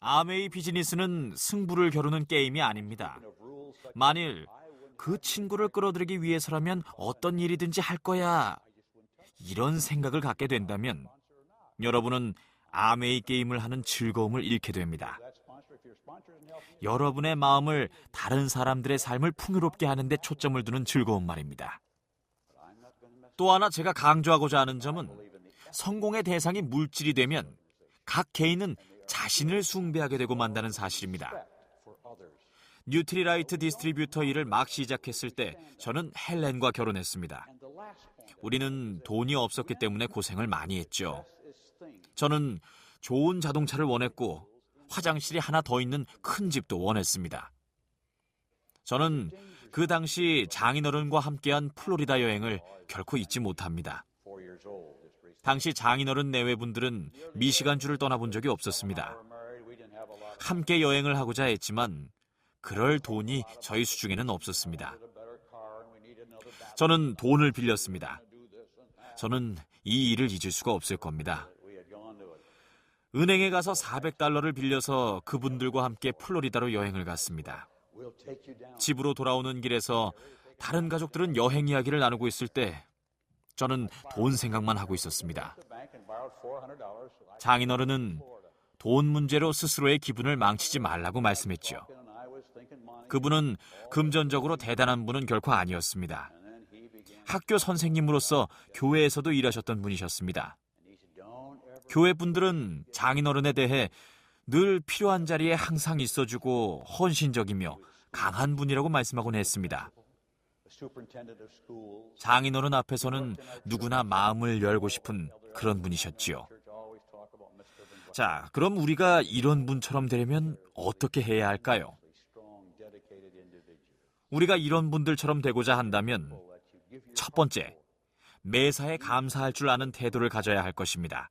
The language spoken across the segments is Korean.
아메이 비즈니스는 승부를 겨루는 게임이 아닙니다. 만일 그 친구를 끌어들이기 위해서라면 어떤 일이든지 할 거야. 이런 생각을 갖게 된다면 여러분은 아메이 게임을 하는 즐거움을 잃게 됩니다. 여러분의 마음을 다른 사람들의 삶을 풍요롭게 하는 데 초점을 두는 즐거움 말입니다. 또 하나 제가 강조하고자 하는 점은 성공의 대상이 물질이 되면 각 개인은 자신을 숭배하게 되고 만다는 사실입니다. 뉴트리라이트 디스트리뷰터 일을 막 시작했을 때 저는 헬렌과 결혼했습니다. 우리는 돈이 없었기 때문에 고생을 많이 했죠. 저는 좋은 자동차를 원했고 화장실이 하나 더 있는 큰 집도 원했습니다. 저는 그 당시 장인어른과 함께한 플로리다 여행을 결코 잊지 못합니다. 당시 장인어른 내외분들은 미시간주를 떠나본 적이 없었습니다. 함께 여행을 하고자 했지만 그럴 돈이 저희 수중에는 없었습니다. 저는 돈을 빌렸습니다. 저는 이 일을 잊을 수가 없을 겁니다. 은행에 가서 $400를 빌려서 그분들과 함께 플로리다로 여행을 갔습니다. 집으로 돌아오는 길에서 다른 가족들은 여행 이야기를 나누고 있을 때 저는 돈 생각만 하고 있었습니다. 장인어른은 돈 문제로 스스로의 기분을 망치지 말라고 말씀했죠. 그분은 금전적으로 대단한 분은 결코 아니었습니다. 학교 선생님으로서 교회에서도 일하셨던 분이셨습니다. 교회 분들은 장인어른에 대해 늘 필요한 자리에 항상 있어주고 헌신적이며 강한 분이라고 말씀하곤 했습니다. 장인어른 앞에서는 누구나 마음을 열고 싶은 그런 분이셨지요. 자, 그럼 우리가 이런 분처럼 되려면 어떻게 해야 할까요? 우리가 이런 분들처럼 되고자 한다면 첫 번째, 매사에 감사할 줄 아는 태도를 가져야 할 것입니다.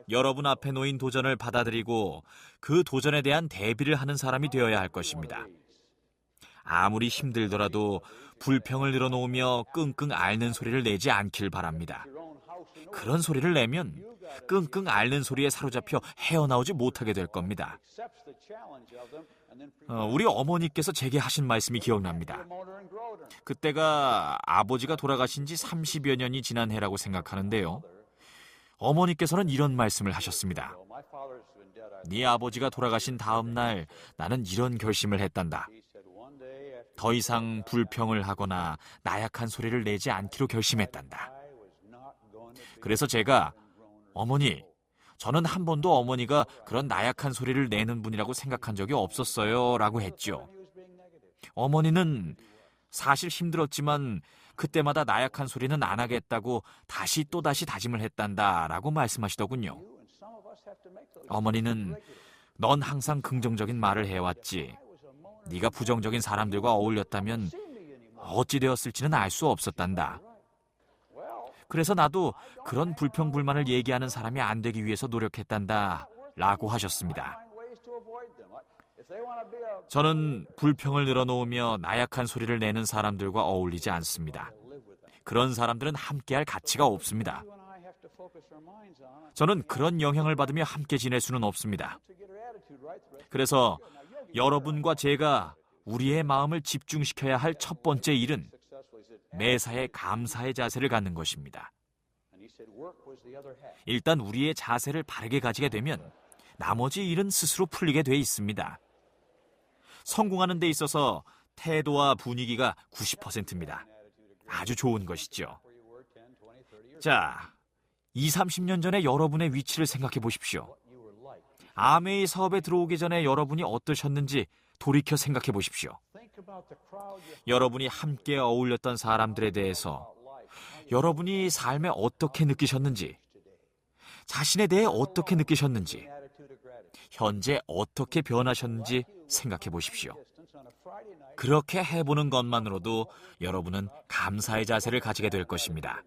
여러분 앞에 놓인 도전을 받아들이고 그 도전에 대한 대비를 하는 사람이 되어야 할 것입니다. 아무리 힘들더라도 불평을 늘어놓으며 끙끙 앓는 소리를 내지 않길 바랍니다. 그런 소리를 내면 끙끙 앓는 소리에 사로잡혀 헤어나오지 못하게 될 겁니다. 우리 어머니께서 제게 하신 말씀이 기억납니다. 그때가 아버지가 돌아가신 지 30여 년이 지난 해라고 생각하는데요. 어머니께서는 이런 말씀을 하셨습니다. 네 아버지가 돌아가신 다음 날 나는 이런 결심을 했단다. 더 이상 불평을 하거나 나약한 소리를 내지 않기로 결심했단다. 그래서 제가 어머니, 저는 한 번도 어머니가 그런 나약한 소리를 내는 분이라고 생각한 적이 없었어요 라고 했죠. 어머니는 사실 힘들었지만 그때마다 나약한 소리는 안 하겠다고 다시 또다시 다짐을 했단다 라고 말씀하시더군요. 어머니는 넌 항상 긍정적인 말을 해왔지. 네가 부정적인 사람들과 어울렸다면 어찌 되었을지는 알 수 없었단다. 그래서 나도 그런 불평불만을 얘기하는 사람이 안 되기 위해서 노력했단다 라고 하셨습니다. 저는 불평을 늘어놓으며 나약한 소리를 내는 사람들과 어울리지 않습니다. 그런 사람들은 함께할 가치가 없습니다. 저는 그런 영향을 받으며 함께 지낼 수는 없습니다. 그래서 여러분과 제가 우리의 마음을 집중시켜야 할 첫 번째 일은 매사에 감사의 자세를 갖는 것입니다. 일단 우리의 자세를 바르게 가지게 되면 나머지 일은 스스로 풀리게 돼 있습니다. 성공하는 데 있어서 태도와 분위기가 90%입니다. 아주 좋은 것이죠. 자, 20, 30년 전에 여러분의 위치를 생각해 보십시오. 아메이 사업에 들어오기 전에 여러분이 어떠셨는지 돌이켜 생각해 보십시오. 여러분이 함께 어울렸던 사람들에 대해서 여러분이 삶에 어떻게 느끼셨는지, 자신에 대해 어떻게 느끼셨는지, 현재 어떻게 변하셨는지 생각해 보십시오. 그렇게 해보는 것만으로도 여러분은 감사의 자세를 가지게 될 것입니다.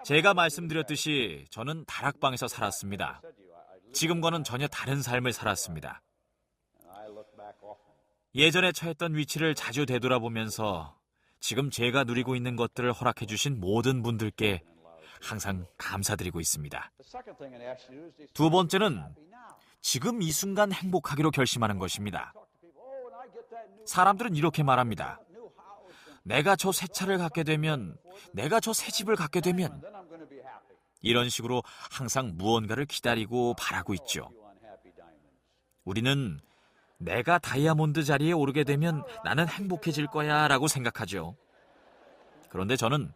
제가 말씀드렸듯이 저는 다락방에서 살았습니다. 지금과는 전혀 다른 삶을 살았습니다. 예전에 처했던 위치를 자주 되돌아보면서 지금 제가 누리고 있는 것들을 허락해 주신 모든 분들께 항상 감사드리고 있습니다. 두 번째는 지금 이 순간 행복하기로 결심하는 것입니다. 사람들은 이렇게 말합니다. 내가 저 새 차를 갖게 되면, 내가 저 새 집을 갖게 되면, 이런 식으로 항상 무언가를 기다리고 바라고 있죠. 우리는 내가 다이아몬드 자리에 오르게 되면 나는 행복해질 거야 라고 생각하죠. 그런데 저는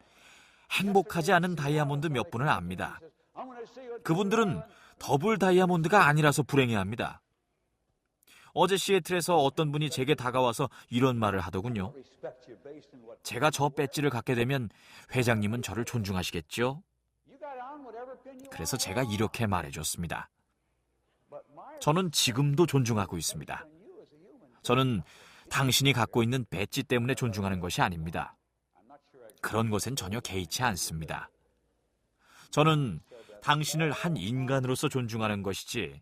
행복하지 않은 다이아몬드 몇 분을 압니다. 그분들은 더블 다이아몬드가 아니라서 불행해합니다. 어제 시애틀에서 어떤 분이 제게 다가와서 이런 말을 하더군요. 제가 저 배지를 갖게 되면 회장님은 저를 존중하시겠죠? 그래서 제가 이렇게 말해줬습니다. 저는 지금도 존중하고 있습니다. 저는 당신이 갖고 있는 배지 때문에 존중하는 것이 아닙니다. 그런 것엔 전혀 개의치 않습니다. 저는 당신을 한 인간으로서 존중하는 것이지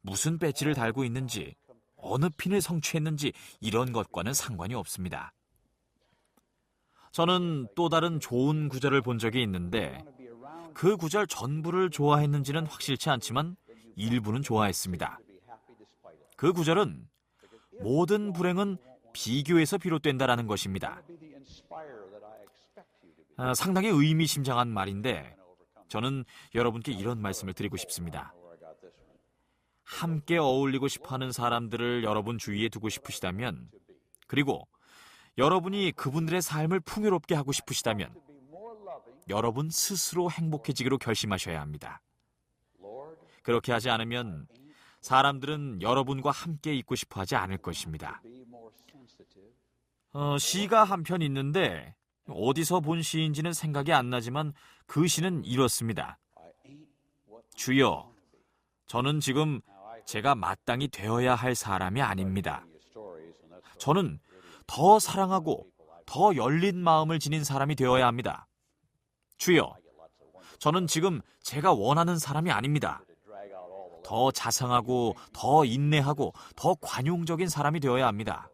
무슨 배지를 달고 있는지, 어느 핀을 성취했는지 이런 것과는 상관이 없습니다. 저는 또 다른 좋은 구절을 본 적이 있는데 그 구절 전부를 좋아했는지는 확실치 않지만 일부는 좋아했습니다. 그 구절은 모든 불행은 비교에서 비롯된다라는 것입니다. 상당히 의미심장한 말인데 저는 여러분께 이런 말씀을 드리고 싶습니다. 함께 어울리고 싶어하는 사람들을 여러분 주위에 두고 싶으시다면, 그리고 여러분이 그분들의 삶을 풍요롭게 하고 싶으시다면 여러분 스스로 행복해지기로 결심하셔야 합니다. 그렇게 하지 않으면 사람들은 여러분과 함께 있고 싶어 하지 않을 것입니다. 시가 한 편 있는데 어디서 본 시인지는 생각이 안 나지만 그 시는 이렇습니다. 주여, 저는 지금 제가 마땅히 되어야 할 사람이 아닙니다. 저는 더 사랑하고 더 열린 마음을 지닌 사람이 되어야 합니다. 주여, 저는 지금 제가 원하는 사람이 아닙니다. 더 자상하고 더 인내하고 더 관용적인 사람이 되어야 합니다.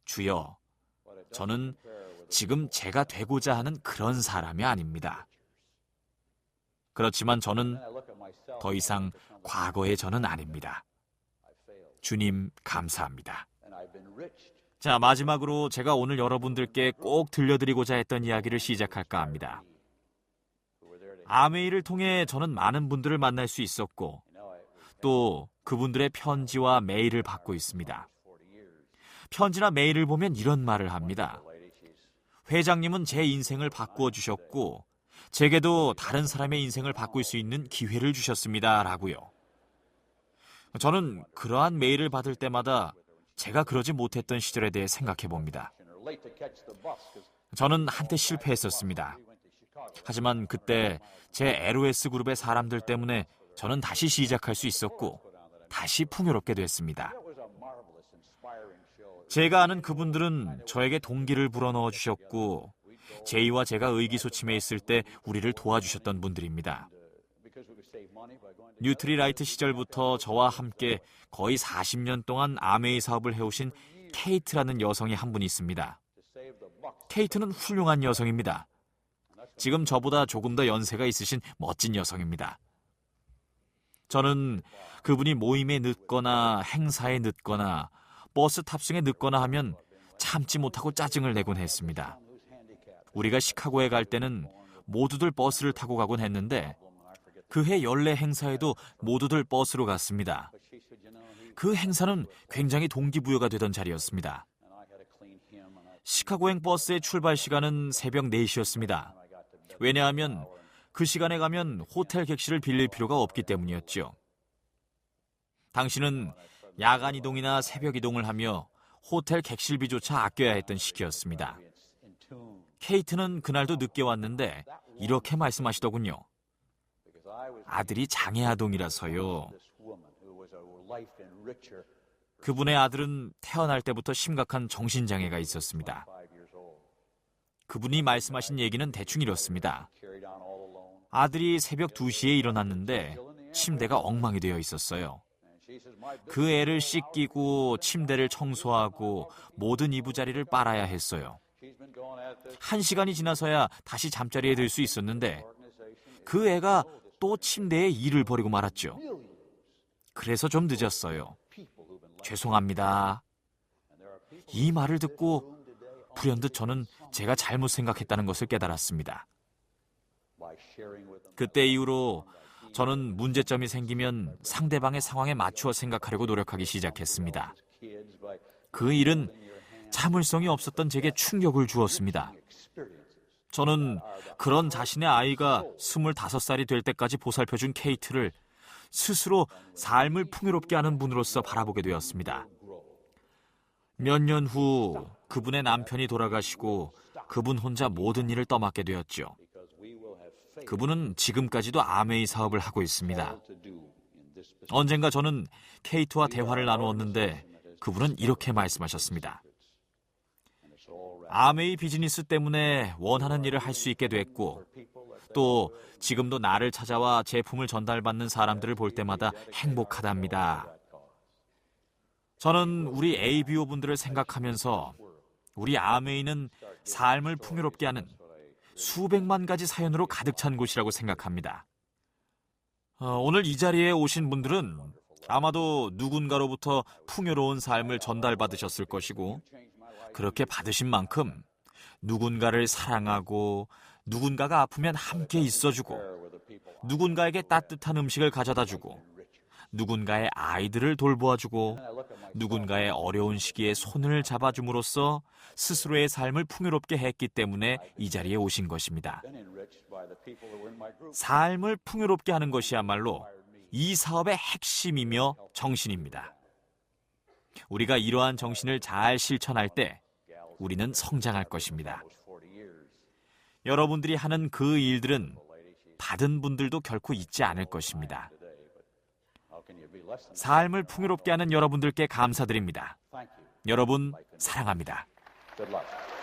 주여, 저는 지금 제가 되고자 하는 그런 사람이 아닙니다. 그렇지만 저는 더 이상 과거의 저는 아닙니다. 주님, 감사합니다. 자, 마지막으로 제가 오늘 여러분들께 꼭 들려드리고자 했던 이야기를 시작할까 합니다. 아메이를 통해 저는 많은 분들을 만날 수 있었고 또 그분들의 편지와 메일을 받고 있습니다. 편지나 메일을 보면 이런 말을 합니다. 회장님은 제 인생을 바꾸어 주셨고 제게도 다른 사람의 인생을 바꿀 수 있는 기회를 주셨습니다. 라고요. 저는 그러한 메일을 받을 때마다 제가 그러지 못했던 시절에 대해 생각해 봅니다. 저는 한때 실패했었습니다. 하지만 그때 제 LOS 그룹의 사람들 때문에 저는 다시 시작할 수 있었고 다시 풍요롭게 됐습니다. 제가 아는 그분들은 저에게 동기를 불어넣어 주셨고 제이와 제가 의기소침해 있을 때 우리를 도와주셨던 분들입니다. 뉴트리라이트 시절부터 저와 함께 거의 40년 동안 아메이 사업을 해오신 케이트라는 여성이 한 분 있습니다. 케이트는 훌륭한 여성입니다. 지금 저보다 조금 더 연세가 있으신 멋진 여성입니다. 저는 그분이 모임에 늦거나 행사에 늦거나 버스 탑승에 늦거나 하면 참지 못하고 짜증을 내곤 했습니다. 우리가 시카고에 갈 때는 모두들 버스를 타고 가곤 했는데 그해 연례 행사에도 모두들 버스로 갔습니다. 그 행사는 굉장히 동기부여가 되던 자리였습니다. 시카고행 버스의 출발 시간은 새벽 4시였습니다. 왜냐하면 그 시간에 가면 호텔 객실을 빌릴 필요가 없기 때문이었죠. 당신은 야간 이동이나 새벽 이동을 하며 호텔 객실비조차 아껴야 했던 시기였습니다. 케이트는 그날도 늦게 왔는데 이렇게 말씀하시더군요. 아들이 장애아동이라서요. 그분의 아들은 태어날 때부터 심각한 정신장애가 있었습니다. 그분이 말씀하신 얘기는 대충 이렇습니다. 아들이 새벽 2시에 일어났는데 침대가 엉망이 되어 있었어요. 그 애를 씻기고 침대를 청소하고 모든 이부자리를 빨아야 했어요. 1시간이 지나서야 다시 잠자리에 들 수 있었는데 그 애가 또 침대에 일을 벌이고 말았죠. 그래서 좀 늦었어요. 죄송합니다. 이 말을 듣고 불현듯 저는 제가 잘못 생각했다는 것을 깨달았습니다. 그때 이후로 저는 문제점이 생기면 상대방의 상황에 맞추어 생각하려고 노력하기 시작했습니다. 그 일은 참을성이 없었던 제게 충격을 주었습니다. 저는 그런 자신의 아이가 25살이 될 때까지 보살펴준 케이트를 스스로 삶을 풍요롭게 하는 분으로서 바라보게 되었습니다. 몇 년 후 그분의 남편이 돌아가시고 그분 혼자 모든 일을 떠맡게 되었죠. 그분은 지금까지도 아메이 사업을 하고 있습니다. 언젠가 저는 케이트와 대화를 나누었는데 그분은 이렇게 말씀하셨습니다. 아메이 비즈니스 때문에 원하는 일을 할 수 있게 됐고 또 지금도 나를 찾아와 제품을 전달받는 사람들을 볼 때마다 행복하답니다. 저는 우리 ABO 분들을 생각하면서 우리 아메이는 삶을 풍요롭게 하는 수백만 가지 사연으로 가득 찬 곳이라고 생각합니다. 오늘 이 자리에 오신 분들은 아마도 누군가로부터 풍요로운 삶을 전달받으셨을 것이고 그렇게 받으신 만큼 누군가를 사랑하고 누군가가 아프면 함께 있어주고 누군가에게 따뜻한 음식을 가져다주고 누군가의 아이들을 돌보아주고 누군가의 어려운 시기에 손을 잡아줌으로써 스스로의 삶을 풍요롭게 했기 때문에 이 자리에 오신 것입니다. 삶을 풍요롭게 하는 것이야말로 이 사업의 핵심이며 정신입니다. 우리가 이러한 정신을 잘 실천할 때 우리는 성장할 것입니다. 여러분들이 하는 그 일들은 받은 분들도 결코 잊지 않을 것입니다. 삶을 풍요롭게 하는 여러분들께 감사드립니다. 여러분 사랑합니다. Good luck.